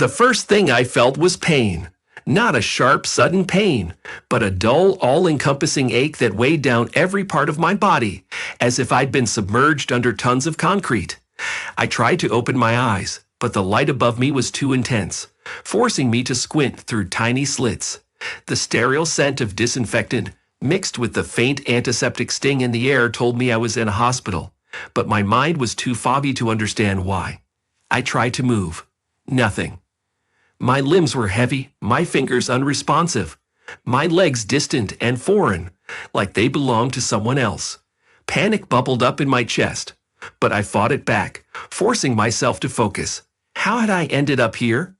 The first thing I felt was pain. Not a sharp, sudden pain, but a dull, all-encompassing ache that weighed down every part of my body, as if I'd been submerged under tons of concrete. I tried to open my eyes, but the light above me was too intense, forcing me to squint through tiny slits. The sterile scent of disinfectant, mixed with the faint antiseptic sting in the air, told me I was in a hospital, but my mind was too foggy to understand why. I tried to move. Nothing. My limbs were heavy, my fingers unresponsive, my legs distant and foreign, like they belonged to someone else. Panic bubbled up in my chest, but I fought it back, forcing myself to focus. How had I ended up here?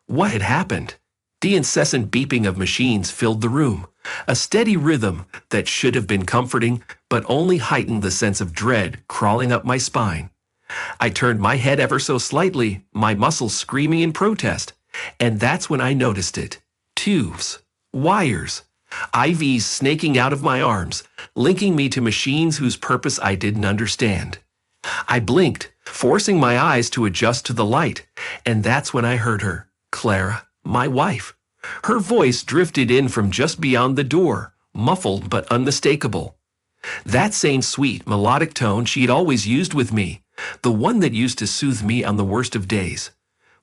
What had happened? The incessant beeping of machines filled the room, a steady rhythm that should have been comforting, but only heightened the sense of dread crawling up my spine. I turned my head ever so slightly, my muscles screaming in protest. And that's when I noticed it. Tubes, wires, IVs snaking out of my arms, linking me to machines whose purpose I didn't understand. I blinked, forcing my eyes to adjust to the light, and that's when I heard her, Clara, my wife. Her voice drifted in from just beyond the door, muffled but unmistakable. That same sweet, melodic tone she'd always used with me, the one that used to soothe me on the worst of days.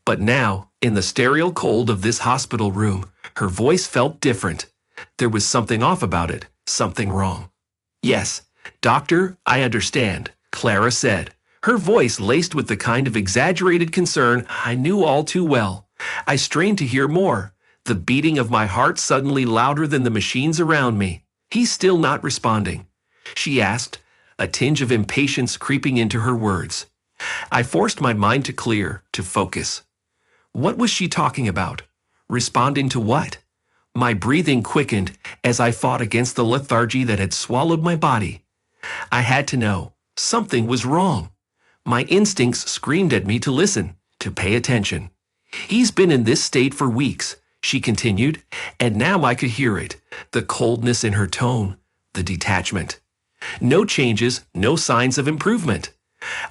But now, in the sterile cold of this hospital room, her voice felt different. There was something off about it, something wrong. "Yes, doctor, I understand," Clara said, her voice laced with the kind of exaggerated concern I knew all too well. I strained to hear more, the beating of my heart suddenly louder than the machines around me. "He's still not responding?" she asked, a tinge of impatience creeping into her words. I forced my mind to clear, to focus. What was she talking about? Responding to what? My breathing quickened as I fought against the lethargy that had swallowed my body. I had to know. Something was wrong. My instincts screamed at me to listen, to pay attention. "He's been in this state for weeks," she continued, and now I could hear it, the coldness in her tone, the detachment. No changes, no signs of improvement.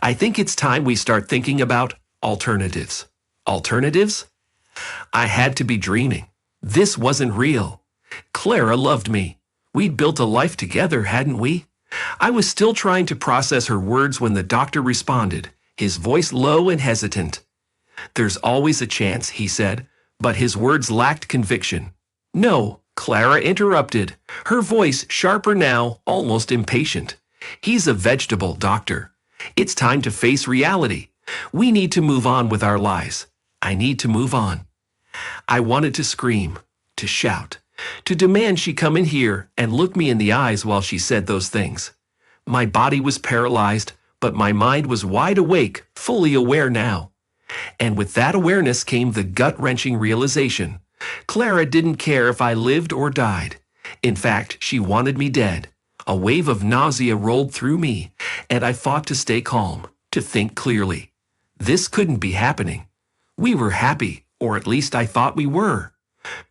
I think it's time we start thinking about alternatives. Alternatives? I had to be dreaming. This wasn't real. Clara loved me. We'd built a life together, hadn't we? I was still trying to process her words when the doctor responded, his voice low and hesitant. "There's always a chance," he said, but his words lacked conviction. "No," Clara interrupted, her voice sharper now, almost impatient. "He's a vegetable, doctor. It's time to face reality. We need to move on with our lives. I need to move on." I wanted to scream, to shout, to demand she come in here and look me in the eyes while she said those things. My body was paralyzed, but my mind was wide awake, fully aware now. And with that awareness came the gut-wrenching realization. Clara didn't care if I lived or died. In fact, she wanted me dead. A wave of nausea rolled through me, and I fought to stay calm, to think clearly. This couldn't be happening. We were happy, or at least I thought we were.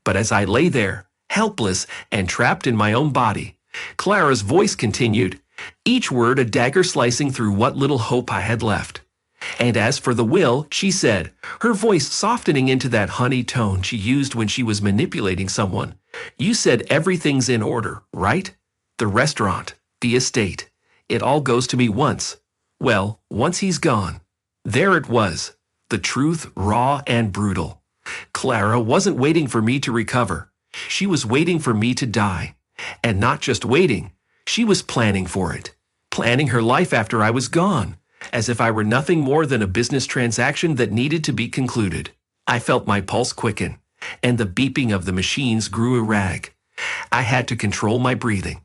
But as I lay there, helpless and trapped in my own body, Clara's voice continued, each word a dagger slicing through what little hope I had left. And as for the will, she said, her voice softening into that honey tone she used when she was manipulating someone, "You said everything's in order, right? The restaurant, the estate, it all goes to me once. Well, once he's gone." There it was, the truth raw and brutal. Clara wasn't waiting for me to recover. She was waiting for me to die. And not just waiting, she was planning for it. Planning her life after I was gone, as if I were nothing more than a business transaction that needed to be concluded. I felt my pulse quicken, and the beeping of the machines grew erratic. I had to control my breathing.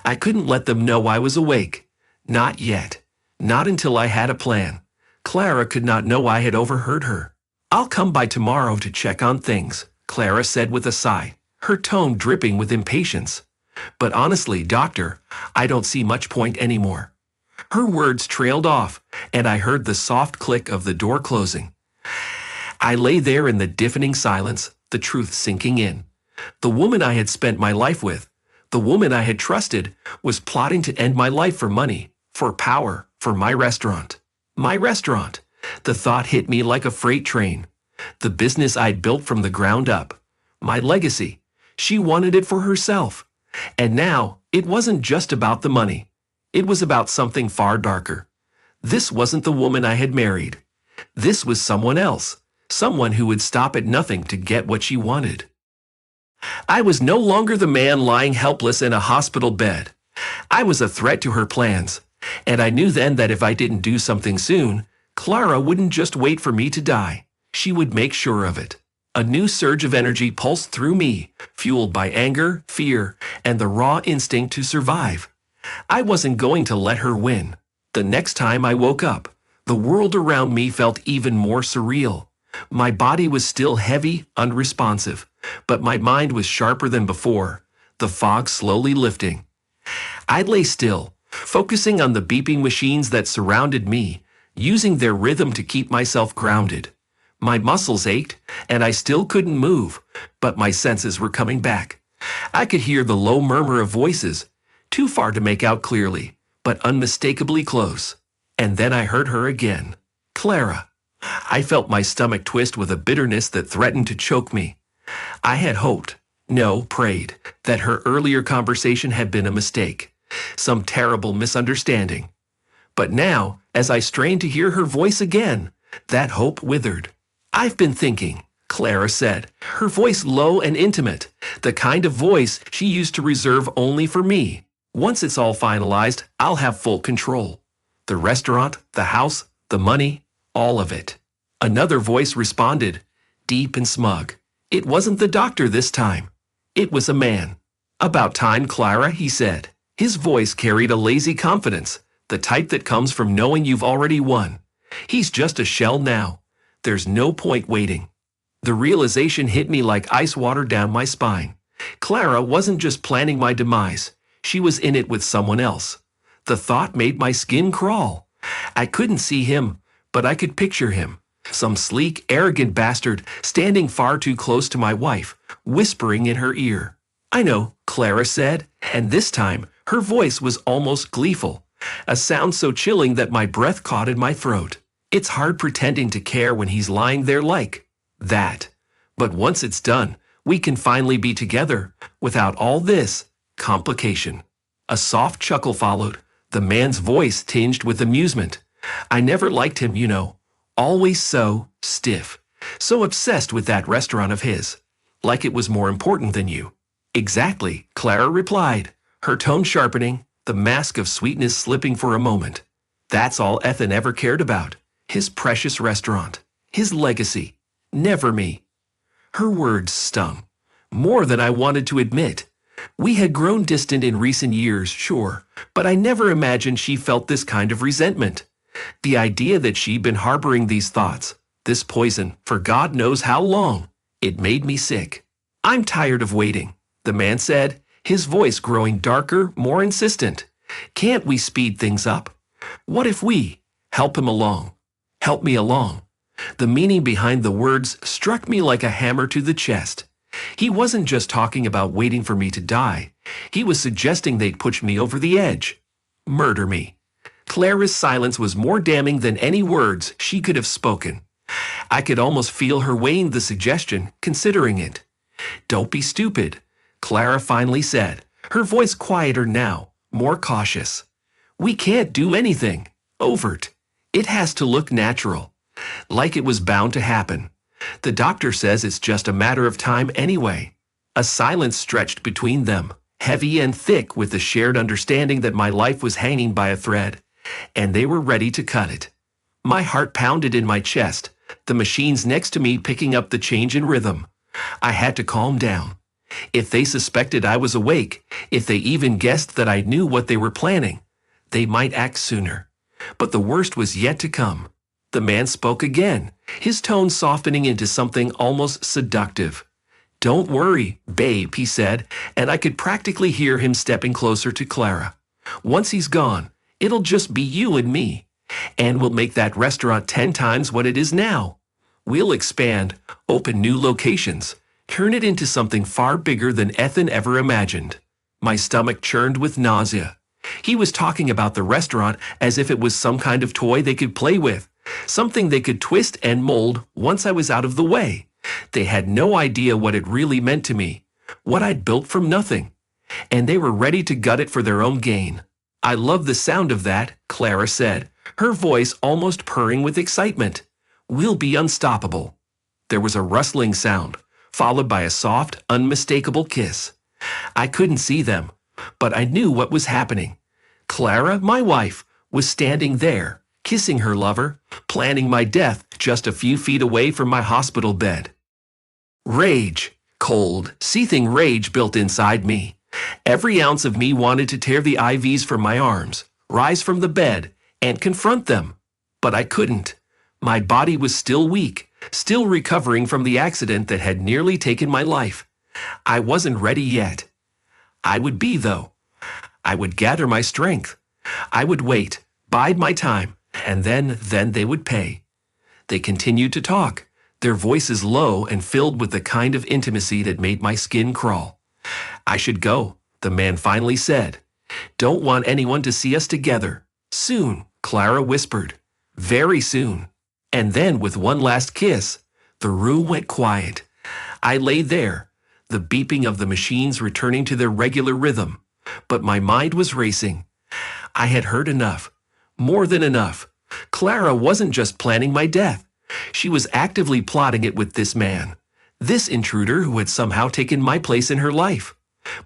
I couldn't let them know I was awake. Not yet. Not until I had a plan. Clara could not know I had overheard her. "I'll come by tomorrow to check on things," Clara said with a sigh, her tone dripping with impatience. "But honestly, doctor, I don't see much point anymore." Her words trailed off, and I heard the soft click of the door closing. I lay there in the deafening silence, the truth sinking in. The woman I had spent my life with, the woman I had trusted, was plotting to end my life for money, for power, for my restaurant. My restaurant. The thought hit me like a freight train. The business I'd built from the ground up. My legacy. She wanted it for herself. And now, it wasn't just about the money. It was about something far darker. This wasn't the woman I had married. This was someone else. Someone who would stop at nothing to get what she wanted. I was no longer the man lying helpless in a hospital bed. I was a threat to her plans. And I knew then that if I didn't do something soon, Clara wouldn't just wait for me to die. She would make sure of it. A new surge of energy pulsed through me, fueled by anger, fear, and the raw instinct to survive. I wasn't going to let her win. The next time I woke up, the world around me felt even more surreal. My body was still heavy, unresponsive, but my mind was sharper than before, the fog slowly lifting. I lay still, focusing on the beeping machines that surrounded me, using their rhythm to keep myself grounded. My muscles ached, and I still couldn't move, but my senses were coming back. I could hear the low murmur of voices, too far to make out clearly, but unmistakably close. And then I heard her again. Clara. I felt my stomach twist with a bitterness that threatened to choke me. I had hoped, no, prayed, that her earlier conversation had been a mistake, some terrible misunderstanding. But now, as I strained to hear her voice again, that hope withered. I've been thinking, Clara said, her voice low and intimate, the kind of voice she used to reserve only for me. Once it's all finalized, I'll have full control. The restaurant, the house, the money, all of it. Another voice responded, deep and smug. It wasn't the doctor this time. It was a man. About time, Clara, he said. His voice carried a lazy confidence, the type that comes from knowing you've already won. He's just a shell now. There's no point waiting. The realization hit me like ice water down my spine. Clara wasn't just planning my demise. She was in it with someone else. The thought made my skin crawl. I couldn't see him, but I could picture him. Some sleek, arrogant bastard standing far too close to my wife, whispering in her ear. I know, Clara said, and this time her voice was almost gleeful, a sound so chilling that my breath caught in my throat. It's hard pretending to care when he's lying there like that. But once it's done, we can finally be together without all this complication. A soft chuckle followed, the man's voice tinged with amusement. I never liked him, you know. Always so stiff, so obsessed with that restaurant of his. Like it was more important than you. Exactly, Clara replied, her tone sharpening, the mask of sweetness slipping for a moment. That's all Ethan ever cared about. His precious restaurant. His legacy. Never me. Her words stung. More than I wanted to admit. We had grown distant in recent years, sure, but I never imagined she felt this kind of resentment. The idea that she'd been harboring these thoughts, this poison, for God knows how long, it made me sick. I'm tired of waiting, the man said, his voice growing darker, more insistent. Can't we speed things up? What if we help him along? Help me along. The meaning behind the words struck me like a hammer to the chest. He wasn't just talking about waiting for me to die. He was suggesting they'd push me over the edge. Murder me. Clara's silence was more damning than any words she could have spoken. I could almost feel her weighing the suggestion, considering it. Don't be stupid, Clara finally said, her voice quieter now, more cautious. We can't do anything overt. It has to look natural, like it was bound to happen. The doctor says it's just a matter of time anyway. A silence stretched between them, heavy and thick with the shared understanding that my life was hanging by a thread, and they were ready to cut it. My heart pounded in my chest, the machines next to me picking up the change in rhythm. I had to calm down. If they suspected I was awake, if they even guessed that I knew what they were planning, they might act sooner. But the worst was yet to come. The man spoke again, his tone softening into something almost seductive. Don't worry, babe, he said, and I could practically hear him stepping closer to Clara. Once he's gone, it'll just be you and me. And we'll make that restaurant 10 times what it is now. We'll expand, open new locations, turn it into something far bigger than Ethan ever imagined. My stomach churned with nausea. He was talking about the restaurant as if it was some kind of toy they could play with, something they could twist and mold once I was out of the way. They had no idea what it really meant to me, what I'd built from nothing, and they were ready to gut it for their own gain. I love the sound of that, Clara said, her voice almost purring with excitement. We'll be unstoppable. There was a rustling sound, followed by a soft, unmistakable kiss. I couldn't see them, but I knew what was happening. Clara, my wife, was standing there, kissing her lover, planning my death just a few feet away from my hospital bed. Rage, cold, seething rage built inside me. Every ounce of me wanted to tear the IVs from my arms, rise from the bed, and confront them. But I couldn't. My body was still weak, still recovering from the accident that had nearly taken my life. I wasn't ready yet. I would be, though. I would gather my strength. I would wait, bide my time, and then they would pay. They continued to talk, their voices low and filled with the kind of intimacy that made my skin crawl. I should go, the man finally said. Don't want anyone to see us together. Soon, Clara whispered. Very soon. And then, with one last kiss, the room went quiet. I lay there, the beeping of the machines returning to their regular rhythm. But my mind was racing. I had heard enough. More than enough. Clara wasn't just planning my death. She was actively plotting it with this man. This intruder who had somehow taken my place in her life.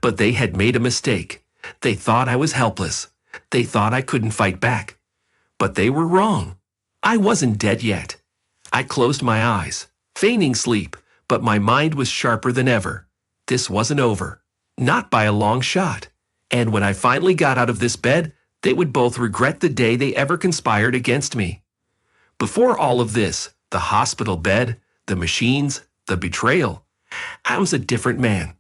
But they had made a mistake. They thought I was helpless. They thought I couldn't fight back. But they were wrong. I wasn't dead yet. I closed my eyes, feigning sleep, but my mind was sharper than ever. This wasn't over. Not by a long shot. And when I finally got out of this bed, they would both regret the day they ever conspired against me. Before all of this, the hospital bed, the machines, the betrayal, I was a different man.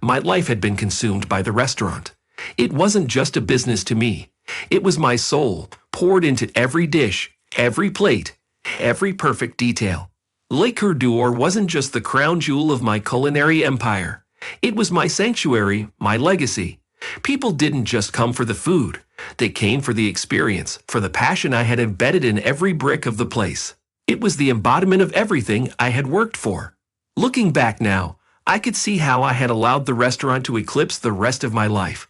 My life had been consumed by the restaurant. It wasn't just a business to me. It was my soul, poured into every dish, every plate, every perfect detail. Le Coeur d'Or wasn't just the crown jewel of my culinary empire. It was my sanctuary, my legacy. People didn't just come for the food. They came for the experience, for the passion I had embedded in every brick of the place. It was the embodiment of everything I had worked for. Looking back now, I could see how I had allowed the restaurant to eclipse the rest of my life.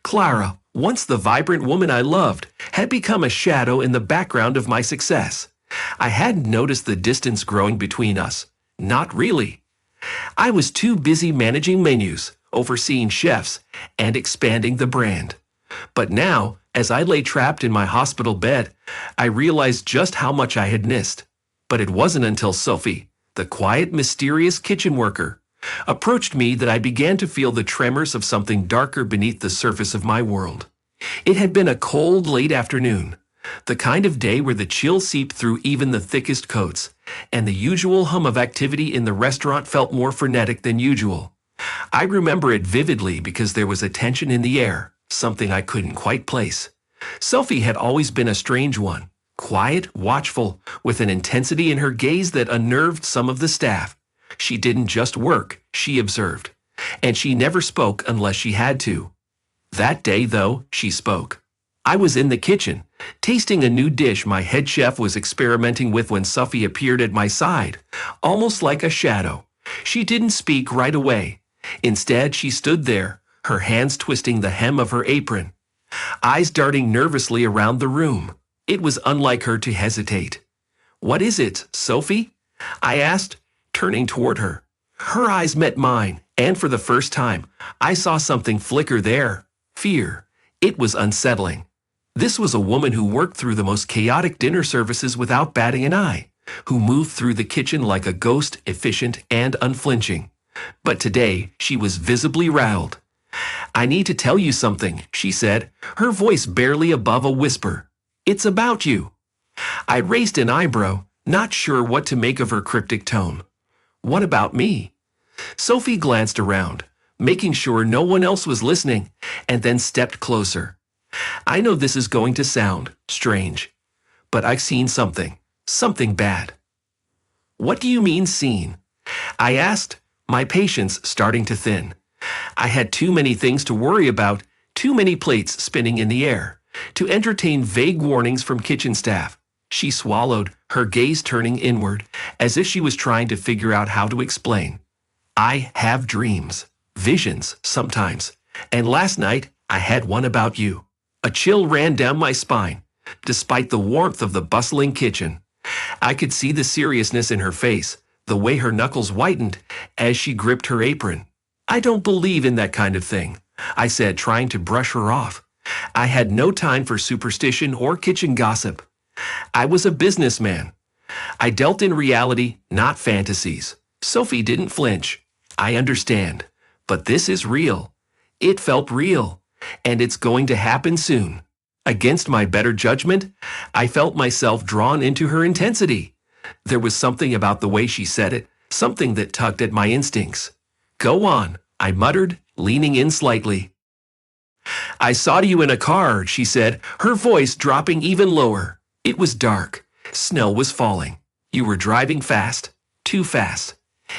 Clara, once the vibrant woman I loved, had become a shadow in the background of my success. I hadn't noticed the distance growing between us. Not really. I was too busy managing menus, overseeing chefs, and expanding the brand. But now, as I lay trapped in my hospital bed, I realized just how much I had missed. But it wasn't until Sophie, the quiet, mysterious kitchen worker, approached me that I began to feel the tremors of something darker beneath the surface of my world. It had been a cold, late afternoon, the kind of day where the chill seeped through even the thickest coats, and the usual hum of activity in the restaurant felt more frenetic than usual. I remember it vividly because there was a tension in the air, something I couldn't quite place. Sophie had always been a strange one, quiet, watchful, with an intensity in her gaze that unnerved some of the staff. She didn't just work, she observed. And she never spoke unless she had to. That day, though, she spoke. I was in the kitchen, tasting a new dish my head chef was experimenting with when Sophie appeared at my side, almost like a shadow. She didn't speak right away. Instead, she stood there, her hands twisting the hem of her apron, eyes darting nervously around the room. It was unlike her to hesitate. "What is it, Sophie?" I asked, turning toward her. Her eyes met mine, and for the first time, I saw something flicker there. Fear. It was unsettling. This was a woman who worked through the most chaotic dinner services without batting an eye, who moved through the kitchen like a ghost, efficient and unflinching. But today, she was visibly riled. "I need to tell you something," she said, her voice barely above a whisper. "It's about you." I raised an eyebrow, not sure what to make of her cryptic tone. "What about me?" Sophie glanced around, making sure no one else was listening, and then stepped closer. "I know this is going to sound strange, but I've seen something bad." "What do you mean seen?" I asked, my patience starting to thin. I had too many things to worry about, too many plates spinning in the air, to entertain vague warnings from kitchen staff. She swallowed, her gaze turning inward, as if she was trying to figure out how to explain. I have dreams, visions, sometimes, and last night I had one about you. A chill ran down my spine, despite the warmth of the bustling kitchen. I could see the seriousness in her face, the way her knuckles whitened as she gripped her apron. I don't believe in that kind of thing, I said, trying to brush her off. I had no time for superstition or kitchen gossip. I was a businessman. I dealt in reality, not fantasies. Sophie didn't flinch. I understand. But this is real. It felt real. And it's going to happen soon. Against my better judgment, I felt myself drawn into her intensity. There was something about the way she said it, something that tugged at my instincts. Go on, I muttered, leaning in slightly. I saw you in a car, she said, her voice dropping even lower. It was dark. Snow was falling. You were driving fast, too fast.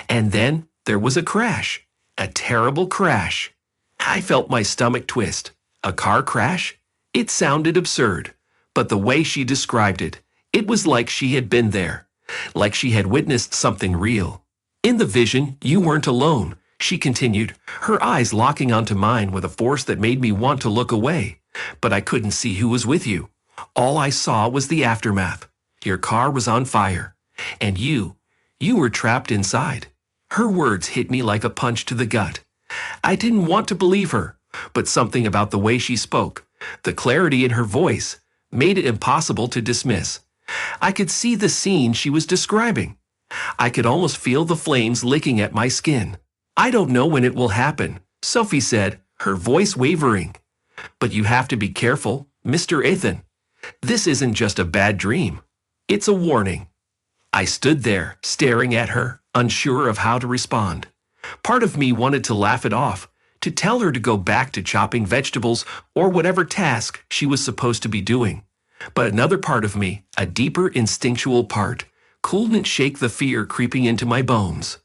And then there was a crash. A terrible crash. I felt my stomach twist. A car crash? It sounded absurd. But the way she described it, it was like she had been there. Like she had witnessed something real. In the vision, you weren't alone, she continued, her eyes locking onto mine with a force that made me want to look away. But I couldn't see who was with you. All I saw was the aftermath. Your car was on fire. And you were trapped inside. Her words hit me like a punch to the gut. I didn't want to believe her, but something about the way she spoke, the clarity in her voice, made it impossible to dismiss. I could see the scene she was describing. I could almost feel the flames licking at my skin. I don't know when it will happen, Sophie said, her voice wavering. But you have to be careful, Mr. Ethan. This isn't just a bad dream. It's a warning. I stood there, staring at her, unsure of how to respond. Part of me wanted to laugh it off, to tell her to go back to chopping vegetables or whatever task she was supposed to be doing. But another part of me, a deeper instinctual part, couldn't shake the fear creeping into my bones.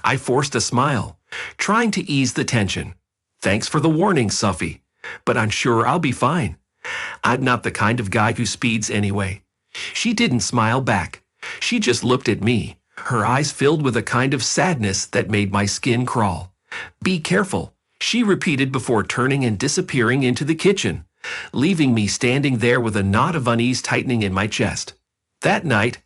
I forced a smile, trying to ease the tension. Thanks for the warning, Sophie, but I'm sure I'll be fine. I'm not the kind of guy who speeds anyway. She didn't smile back. She just looked at me, her eyes filled with a kind of sadness that made my skin crawl. Be careful, she repeated before turning and disappearing into the kitchen, leaving me standing there with a knot of unease tightening in my chest. That night,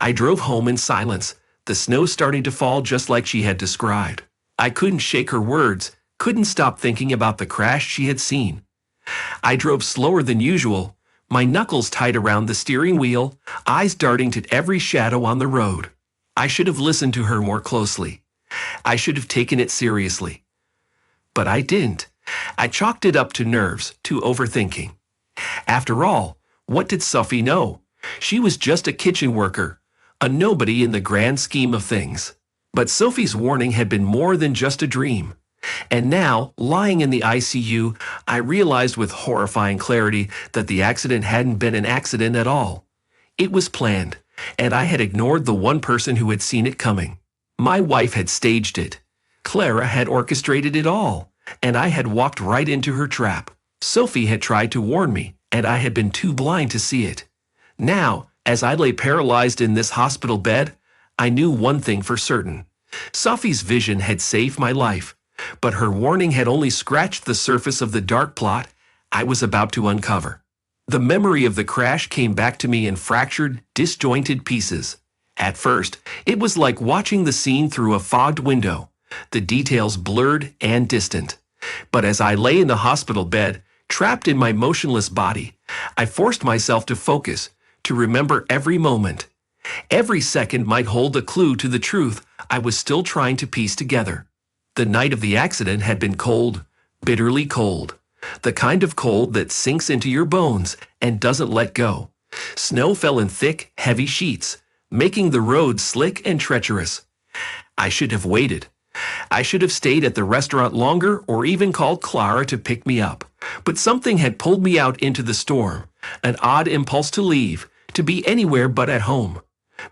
I drove home in silence, the snow starting to fall just like she had described. I couldn't shake her words, couldn't stop thinking about the crash she had seen. I drove slower than usual, my knuckles tight around the steering wheel, eyes darting to every shadow on the road. I should have listened to her more closely. I should have taken it seriously. But I didn't. I chalked it up to nerves, to overthinking. After all, what did Sophie know? She was just a kitchen worker, a nobody in the grand scheme of things. But Sophie's warning had been more than just a dream. And now, lying in the ICU, I realized with horrifying clarity that the accident hadn't been an accident at all. It was planned, and I had ignored the one person who had seen it coming. My wife had staged it. Clara had orchestrated it all, and I had walked right into her trap. Sophie had tried to warn me, and I had been too blind to see it. Now, as I lay paralyzed in this hospital bed, I knew one thing for certain. Sophie's vision had saved my life, but her warning had only scratched the surface of the dark plot I was about to uncover. The memory of the crash came back to me in fractured, disjointed pieces. At first, it was like watching the scene through a fogged window, the details blurred and distant. But as I lay in the hospital bed, trapped in my motionless body, I forced myself to focus, to remember every moment. Every second might hold a clue to the truth I was still trying to piece together. The night of the accident had been cold, bitterly cold. The kind of cold that sinks into your bones and doesn't let go. Snow fell in thick, heavy sheets, making the road slick and treacherous. I should have waited. I should have stayed at the restaurant longer or even called Clara to pick me up. But something had pulled me out into the storm, an odd impulse to leave, to be anywhere but at home.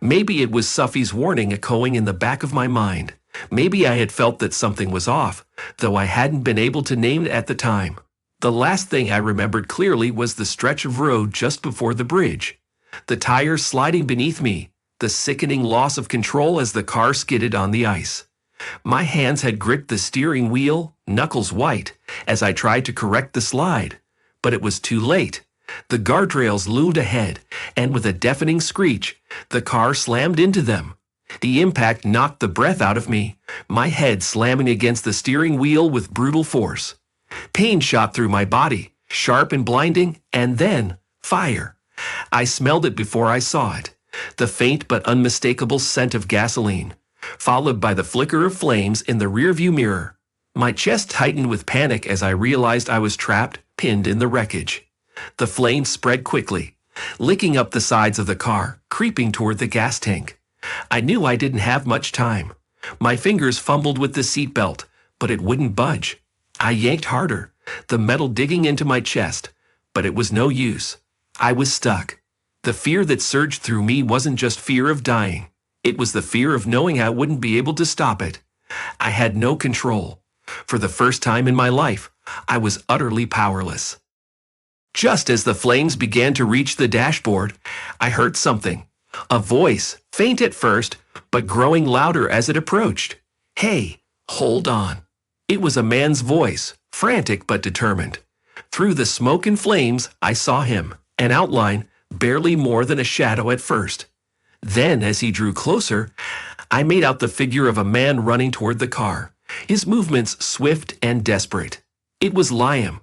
Maybe it was Sophie's warning echoing in the back of my mind. Maybe I had felt that something was off, though I hadn't been able to name it at the time. The last thing I remembered clearly was the stretch of road just before the bridge. the tires sliding beneath me, the sickening loss of control as the car skidded on the ice. My hands had gripped the steering wheel, knuckles white, as I tried to correct the slide. But it was too late. The guardrails loomed ahead, and with a deafening screech, the car slammed into them. The impact knocked the breath out of me, my head slamming against the steering wheel with brutal force. Pain shot through my body, sharp and blinding, and then fire. I smelled it before I saw it, the faint but unmistakable scent of gasoline, followed by the flicker of flames in the rearview mirror. My chest tightened with panic as I realized I was trapped, pinned in the wreckage. The flames spread quickly, licking up the sides of the car, creeping toward the gas tank. I knew I didn't have much time. My fingers fumbled with the seatbelt, but it wouldn't budge. I yanked harder, the metal digging into my chest, but it was no use. I was stuck. The fear that surged through me wasn't just fear of dying. It was the fear of knowing I wouldn't be able to stop it. I had no control. For the first time in my life, I was utterly powerless. Just as the flames began to reach the dashboard, I heard something. A voice, faint at first, but growing louder as it approached. "Hey, hold on." It was a man's voice, frantic but determined. Through the smoke and flames, I saw him, an outline, barely more than a shadow at first. Then, as he drew closer, I made out the figure of a man running toward the car, his movements swift and desperate. It was Liam.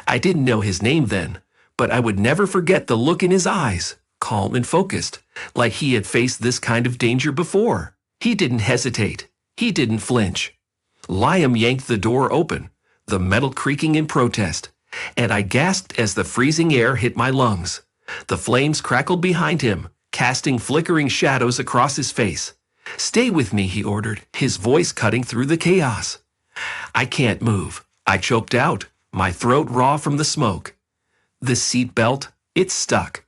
I didn't know his name then, but I would never forget the look in his eyes, calm and focused, like he had faced this kind of danger before. He didn't hesitate. He didn't flinch. Liam yanked the door open, the metal creaking in protest, and I gasped as the freezing air hit my lungs. The flames crackled behind him, casting flickering shadows across his face. "Stay with me," he ordered, his voice cutting through the chaos. "I can't move," I choked out, my throat raw from the smoke. The seat belt, it stuck.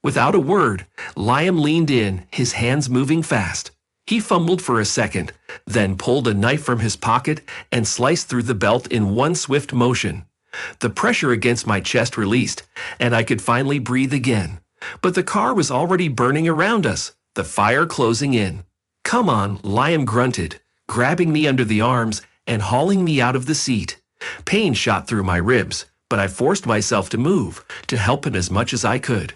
Without a word, Liam leaned in, his hands moving fast. He fumbled for a second, then pulled a knife from his pocket and sliced through the belt in one swift motion. The pressure against my chest released, and I could finally breathe again. But the car was already burning around us, the fire closing in. "Come on," Liam grunted, grabbing me under the arms and hauling me out of the seat. Pain shot through my ribs, but I forced myself to move, to help him as much as I could.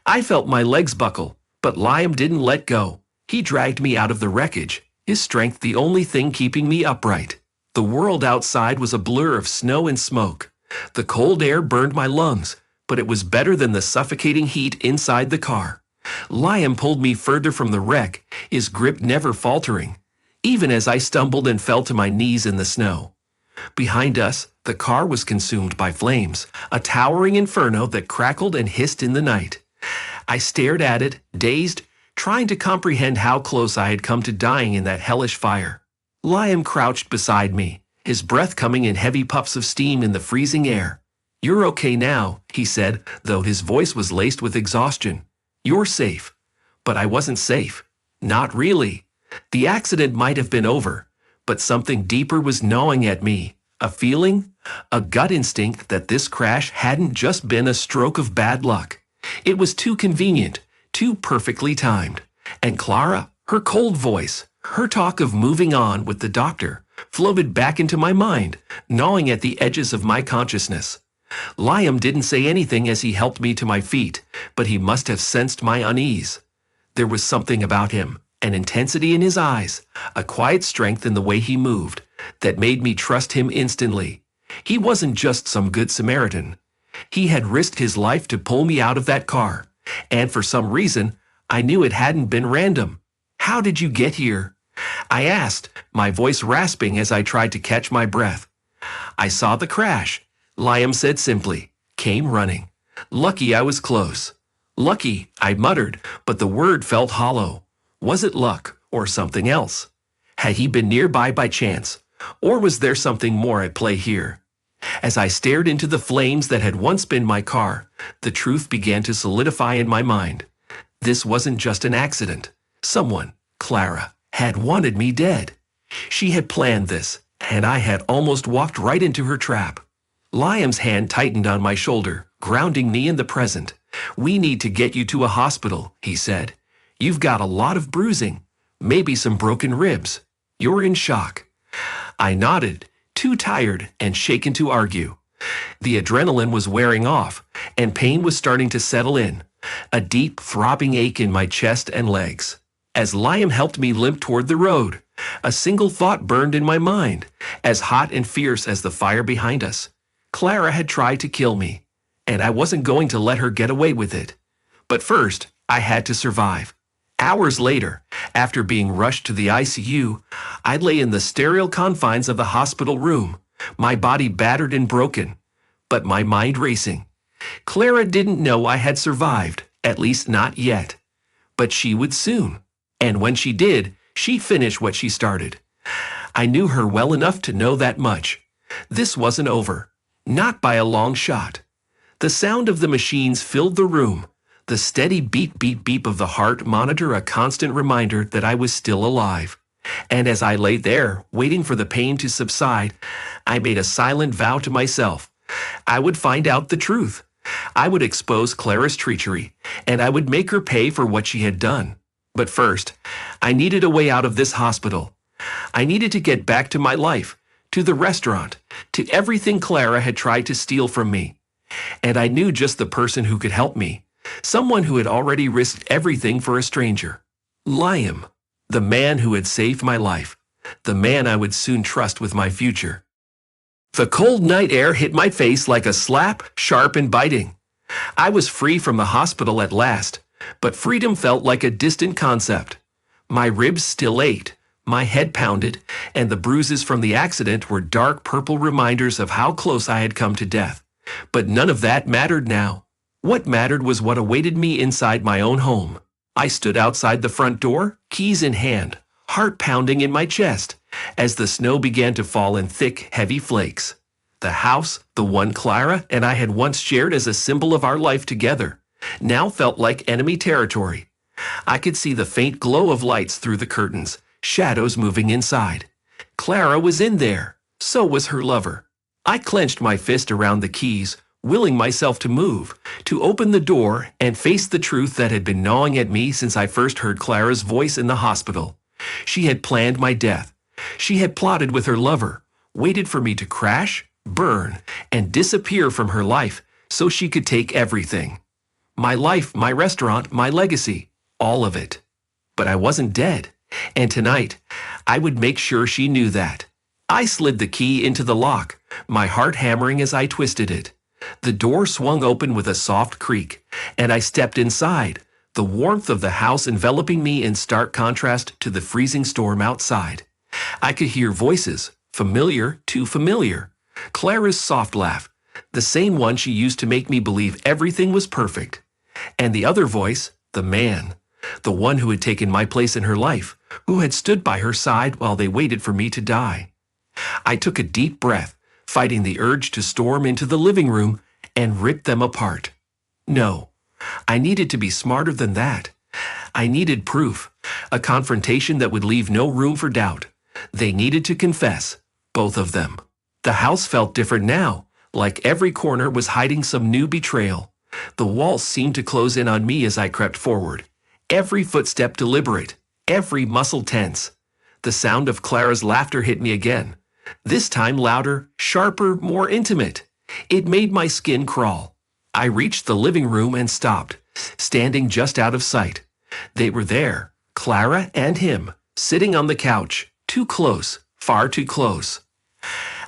I felt my legs buckle, but Liam didn't let go. He dragged me out of the wreckage, his strength the only thing keeping me upright. The world outside was a blur of snow and smoke. The cold air burned my lungs, but it was better than the suffocating heat inside the car. Liam pulled me further from the wreck, his grip never faltering, even as I stumbled and fell to my knees in the snow. Behind us, the car was consumed by flames, a towering inferno that crackled and hissed in the night. I stared at it, dazed, trying to comprehend how close I had come to dying in that hellish fire. Liam crouched beside me, his breath coming in heavy puffs of steam in the freezing air. "You're okay now," he said, though his voice was laced with exhaustion. "You're safe." But I wasn't safe. Not really. The accident might have been over, but something deeper was gnawing at me, a feeling, a gut instinct that this crash hadn't just been a stroke of bad luck. It was too convenient, too perfectly timed. And Clara, her cold voice, her talk of moving on with the doctor, floated back into my mind, gnawing at the edges of my consciousness. Liam didn't say anything as he helped me to my feet, but he must have sensed my unease. There was something about him, an intensity in his eyes, a quiet strength in the way he moved, that made me trust him instantly. He wasn't just some good Samaritan. He had risked his life to pull me out of that car, and for some reason, I knew it hadn't been random. "How did you get here?" I asked, my voice rasping as I tried to catch my breath. "I saw the crash," Liam said simply. "Came running. Lucky I was close." "Lucky," I muttered, but the word felt hollow. Was it luck or something else? Had he been nearby by chance, or was there something more at play here? As I stared into the flames that had once been my car, the truth began to solidify in my mind. This wasn't just an accident. Someone, Clara, had wanted me dead. She had planned this, and I had almost walked right into her trap. Liam's hand tightened on my shoulder, grounding me in the present, "We need to get you to a hospital," he said. "You've got a lot of bruising, maybe some broken ribs. You're in shock." I nodded, too tired and shaken to argue. The adrenaline was wearing off, and pain was starting to settle in, a deep, throbbing ache in my chest and legs. As Liam helped me limp toward the road, a single thought burned in my mind, as hot and fierce as the fire behind us. Clara had tried to kill me, and I wasn't going to let her get away with it. But first, I had to survive. Hours later, after being rushed to the ICU, I lay in the sterile confines of the hospital room, my body battered and broken, but my mind racing. Clara didn't know I had survived, at least not yet. But she would soon. And when she did, she'd finish what she started. I knew her well enough to know that much. This wasn't over. Not by a long shot. The sound of the machines filled the room. The steady beep, beep, beep of the heart monitor a constant reminder that I was still alive. And as I lay there, waiting for the pain to subside, I made a silent vow to myself. I would find out the truth. I would expose Clara's treachery, and I would make her pay for what she had done. But first, I needed a way out of this hospital. I needed to get back to my life, to the restaurant, to everything Clara had tried to steal from me. And I knew just the person who could help me, someone who had already risked everything for a stranger. Liam. The man who had saved my life, the man I would soon trust with my future. The cold night air hit my face like a slap, sharp and biting. I was free from the hospital at last, but freedom felt like a distant concept. My ribs still ached, my head pounded, and the bruises from the accident were dark purple reminders of how close I had come to death. But none of that mattered now. What mattered was what awaited me inside my own home. I stood outside the front door, keys in hand, heart pounding in my chest, as the snow began to fall in thick, heavy flakes. The house, the one Clara and I had once shared as a symbol of our life together, now felt like enemy territory. I could see the faint glow of lights through the curtains, shadows moving inside. Clara was in there. So was her lover. I clenched my fist around the keys, willing myself to move, to open the door and face the truth that had been gnawing at me since I first heard Clara's voice in the hospital. She had planned my death. She had plotted with her lover, waited for me to crash, burn, and disappear from her life so she could take everything. My life, my restaurant, my legacy, all of it. But I wasn't dead, and tonight, I would make sure she knew that. I slid the key into the lock, my heart hammering as I twisted it. The door swung open with a soft creak, and I stepped inside, the warmth of the house enveloping me in stark contrast to the freezing storm outside. I could hear voices, familiar, too familiar. Clara's soft laugh, the same one she used to make me believe everything was perfect. And the other voice, the man, the one who had taken my place in her life, who had stood by her side while they waited for me to die. I took a deep breath, fighting the urge to storm into the living room and rip them apart. No, I needed to be smarter than that. I needed proof, a confrontation that would leave no room for doubt. They needed to confess, both of them. The house felt different now, like every corner was hiding some new betrayal. The walls seemed to close in on me as I crept forward, every footstep deliberate, every muscle tense. The sound of Clara's laughter hit me again. This time louder, sharper, more intimate. It made my skin crawl. I reached the living room and stopped, standing just out of sight. They were there, Clara and him, sitting on the couch, too close, far too close.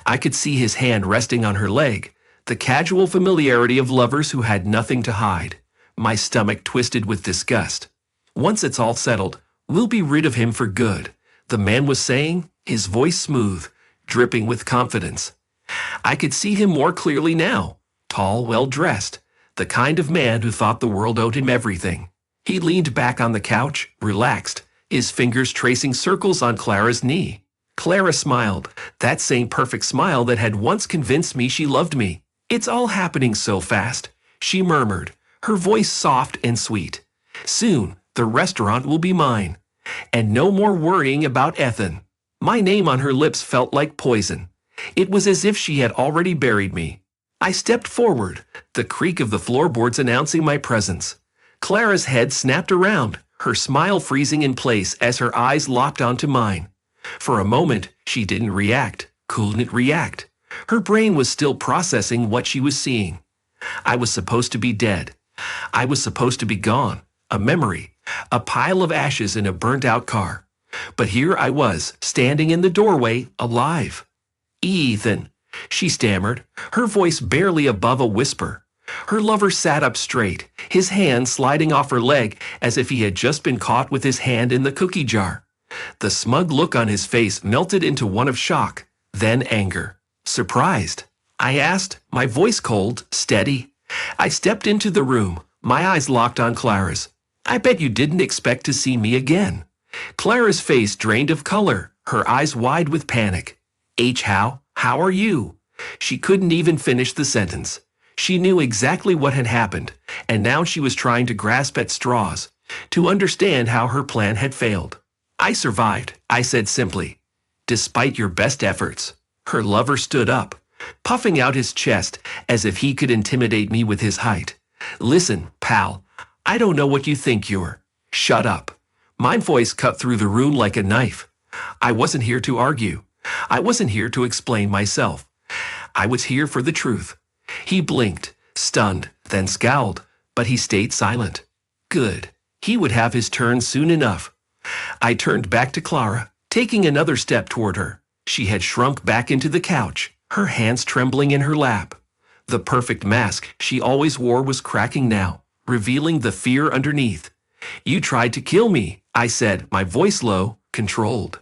I could see his hand resting on her leg, the casual familiarity of lovers who had nothing to hide. My stomach twisted with disgust. Once it's all settled, we'll be rid of him for good, the man was saying, his voice smooth, dripping with confidence. I could see him more clearly now, tall, well-dressed, the kind of man who thought the world owed him everything. He leaned back on the couch, relaxed, his fingers tracing circles on Clara's knee. Clara smiled, that same perfect smile that had once convinced me she loved me. "It's all happening so fast," she murmured, her voice soft and sweet. "Soon, the restaurant will be mine. And no more worrying about Ethan." My name on her lips felt like poison. It was as if she had already buried me. I stepped forward, the creak of the floorboards announcing my presence. Clara's head snapped around, her smile freezing in place as her eyes locked onto mine. For a moment, she didn't react, couldn't react. Her brain was still processing what she was seeing. I was supposed to be dead. I was supposed to be gone, a memory, a pile of ashes in a burnt-out car. But here I was, standing in the doorway, alive. Ethan, she stammered, her voice barely above a whisper. Her lover sat up straight, his hand sliding off her leg as if he had just been caught with his hand in the cookie jar. The smug look on his face melted into one of shock, then anger. Surprised? I asked, my voice cold, steady. I stepped into the room, my eyes locked on Clara's. I bet you didn't expect to see me again. Clara's face drained of color, her eyes wide with panic. How are you? She couldn't even finish the sentence. She knew exactly what had happened, and now she was trying to grasp at straws, to understand how her plan had failed. I survived, I said simply. Despite your best efforts. Her lover stood up, puffing out his chest as if he could intimidate me with his height. Listen, pal, I don't know what you think you're. Shut up. My voice cut through the room like a knife. I wasn't here to argue. I wasn't here to explain myself. I was here for the truth. He blinked, stunned, then scowled, but he stayed silent. Good. He would have his turn soon enough. I turned back to Clara, taking another step toward her. She had shrunk back into the couch, her hands trembling in her lap. The perfect mask she always wore was cracking now, revealing the fear underneath. You tried to kill me, I said, my voice low, controlled.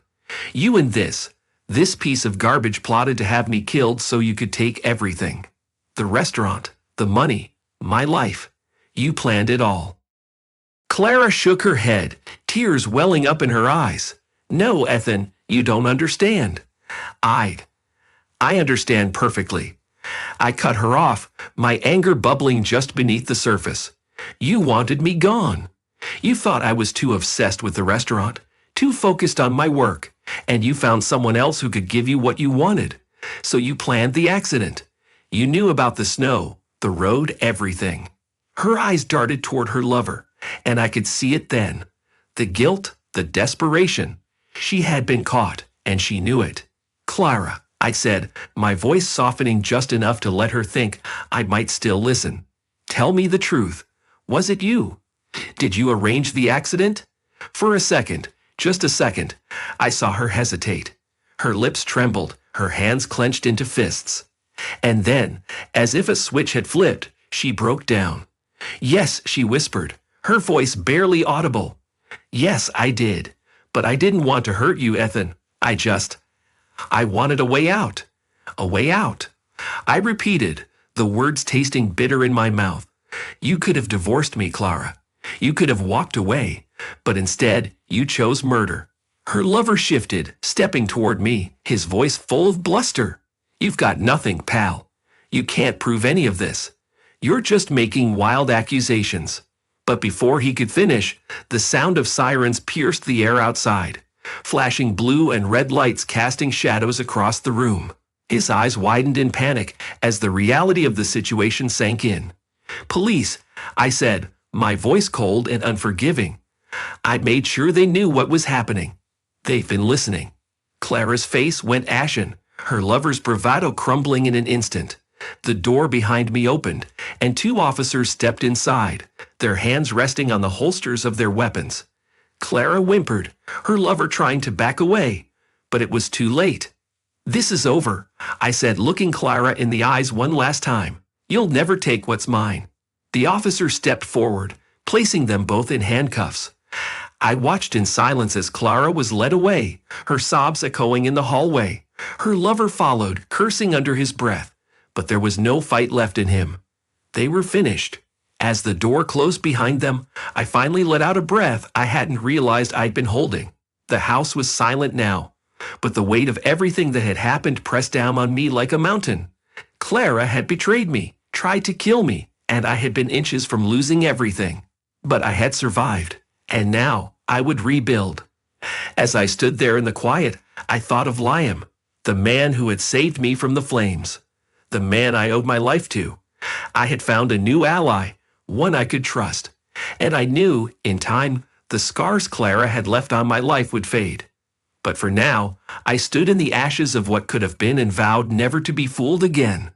You and this piece of garbage plotted to have me killed so you could take everything. The restaurant, the money, my life. You planned it all. Clara shook her head, tears welling up in her eyes. No, Ethan, you don't understand. I understand perfectly. I cut her off, my anger bubbling just beneath the surface. You wanted me gone. You thought I was too obsessed with the restaurant, too focused on my work, and you found someone else who could give you what you wanted. So you planned the accident. You knew about the snow, the road, everything. Her eyes darted toward her lover, and I could see it then. The guilt, the desperation. She had been caught, and she knew it. Clara, I said, my voice softening just enough to let her think I might still listen. Tell me the truth. Was it you? Did you arrange the accident? For a second, just a second, I saw her hesitate. Her lips trembled, her hands clenched into fists. And then, as if a switch had flipped, she broke down. Yes, she whispered, her voice barely audible. Yes, I did. But I didn't want to hurt you, Ethan. I wanted a way out. A way out. I repeated, the words tasting bitter in my mouth. You could have divorced me, Clara. You could have walked away. But instead, you chose murder. Her lover shifted, stepping toward me, his voice full of bluster. You've got nothing, pal. You can't prove any of this. You're just making wild accusations. But before he could finish, the sound of sirens pierced the air outside, flashing blue and red lights casting shadows across the room. His eyes widened in panic as the reality of the situation sank in. Police, I said, my voice cold and unforgiving. I made sure they knew what was happening. They've been listening. Clara's face went ashen, her lover's bravado crumbling in an instant. The door behind me opened, and two officers stepped inside, their hands resting on the holsters of their weapons. Clara whimpered, her lover trying to back away, but it was too late. This is over, I said, looking Clara in the eyes one last time. You'll never take what's mine. The officer stepped forward, placing them both in handcuffs. I watched in silence as Clara was led away, her sobs echoing in the hallway. Her lover followed, cursing under his breath, but there was no fight left in him. They were finished. As the door closed behind them, I finally let out a breath I hadn't realized I'd been holding. The house was silent now, but the weight of everything that had happened pressed down on me like a mountain. Clara had betrayed me, tried to kill me, and I had been inches from losing everything. But I had survived, and now I would rebuild. As I stood there in the quiet, I thought of Liam, the man who had saved me from the flames. the man I owed my life to. I had found a new ally, one I could trust. And I knew, in time, the scars Clara had left on my life would fade. But for now, I stood in the ashes of what could have been and vowed never to be fooled again.